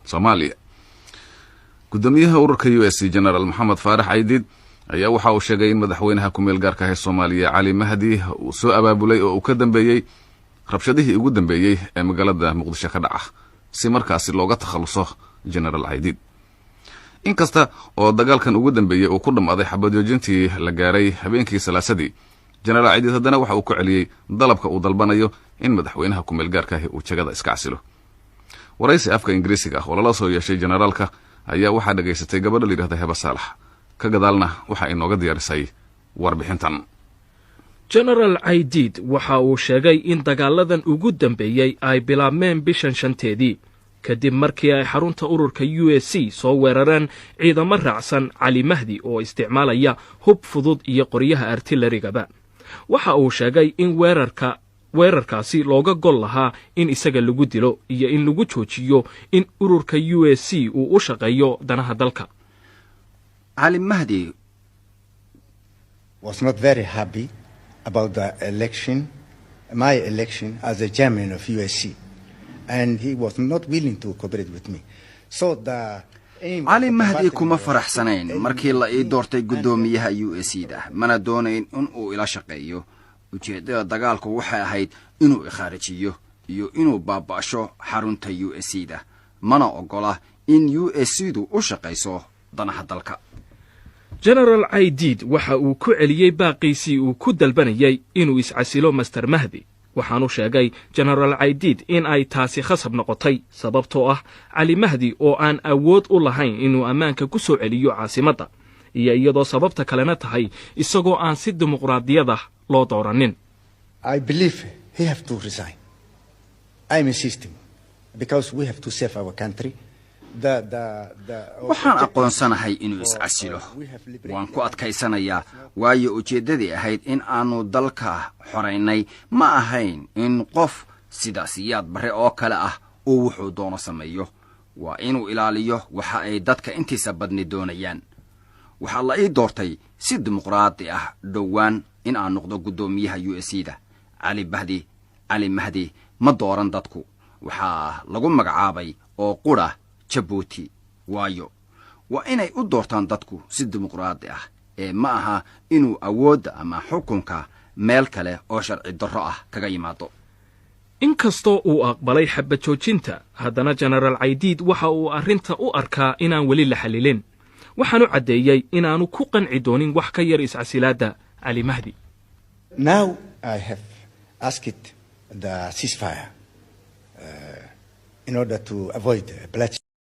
Soomaaliya. Gudoomiyaha ururka USC General Maxamed Faarax Caydiid ayaa waxa uu sheegay in madaxweynaha ku meel gaarka ah Soomaaliya Cali Mahdi uu soo abaabulay oo uu ka dambeeyay rabshadihii ugu dambeeyay ee magaalada Muqdisho ka dhaca si markaasi looga takhaluso General Caydiid. inkasta oo dagaalkan ugu dambeeyay uu ku dhamaaday xabadjoojintii la gaaray habeenkii Salaasadii, General Caydiid haddana waxa uu ku celiyay dalabka uu dalbanayo in madaxweynaha ku meel gaarka ah uu jagada iska casilo. waraysi afka Ingiriisiga ah oo lala soo yeeshay generaalka ayaa waxaa dhageysatay gabadha la yiraahdo Heba Saalax ka gadaalna waxa inooga diyaarisay warbixintan. General Caydiid waxa uu sheegay in dagaaladan ugu dambeeyay ay bilaabmeen bishan shanteedii kadib markii ay xarunta ururka USC soo weerareen ciidamo raacsan Cali Mahdi oo isticmaalaya hub fudud iyo qoryaha artillerigaba. waxa uu sheegay in weerarkaasi looga gol lahaa in isaga lagu dilo iyo in lagu joojiyo in ururka USC uu u shaqeeyo danaha dalka. Ali Mahdi was not very happy about the election, my election as a chairman of USC, and he was not willing to cooperate with me. So Ali Mahdi kuma faraxsanayn markii la ii doortay gudoomiyaha USC-da, mana doonayn in uu ila shaqeeyo. ujeedada dagaalku waxay ahayd inuu ikharijiyo iyo inuu baabasho xarunta USC-da, mana ogola in USC-du u shaqeyso danaha dalka. General Caydiid waxa uu ku celiyay baaqiisii uu ku dalbanayay inuu iscasilo Master Mahdi. waxaanu sheegay General Caydiid in ay taasi khasab noqotay sababtoo ah Cali Mahdi oo aan awood u lahayn inuu ammaanka ku soo celiyo caasimadda, iyo iyadoo sababta kalena tahay isagoo aan si dimuqraadiyad ah loo dooranin. I believe he have to resign. I'm insisting because we have to save our country. waxaan aqoonsanahay inuu iscasilo. waan ku adkaysanayaa waayo ujeedadii ahayd in aanu dalka xoreynay ma ahayn in qof sidaasiyaad bare oo kale ah uu wuxuu doono sameeyo. waa inuu ilaaliyo waxa ay dadka intiisa badni doonayaan. waxaa la ii doortay si dimuqraadi ah dhowaan in aan noqdo gudoomiyaha USC-da. Cali Mahdi ma dooran dadku. waxaa lagu magacaabay oo qura Djibouti. waayo waa inay u doortaan dadku si dimuqraadi ah ee ma aha inuu awoodda ama xukunka meel kale oo sharci darro ah kaga yimaado. inkastoo uu aqbalay xabadjoojinta, haddana General Caydiid waxa uu arrinta u arkaa inaan weli la xalilin. waxaanu caddeeyay inaanu ku qanci doonin wax ka yar iscasilaadda Cali Mahdi. Now I have asked the ceasefire in order to avoid bloodshed.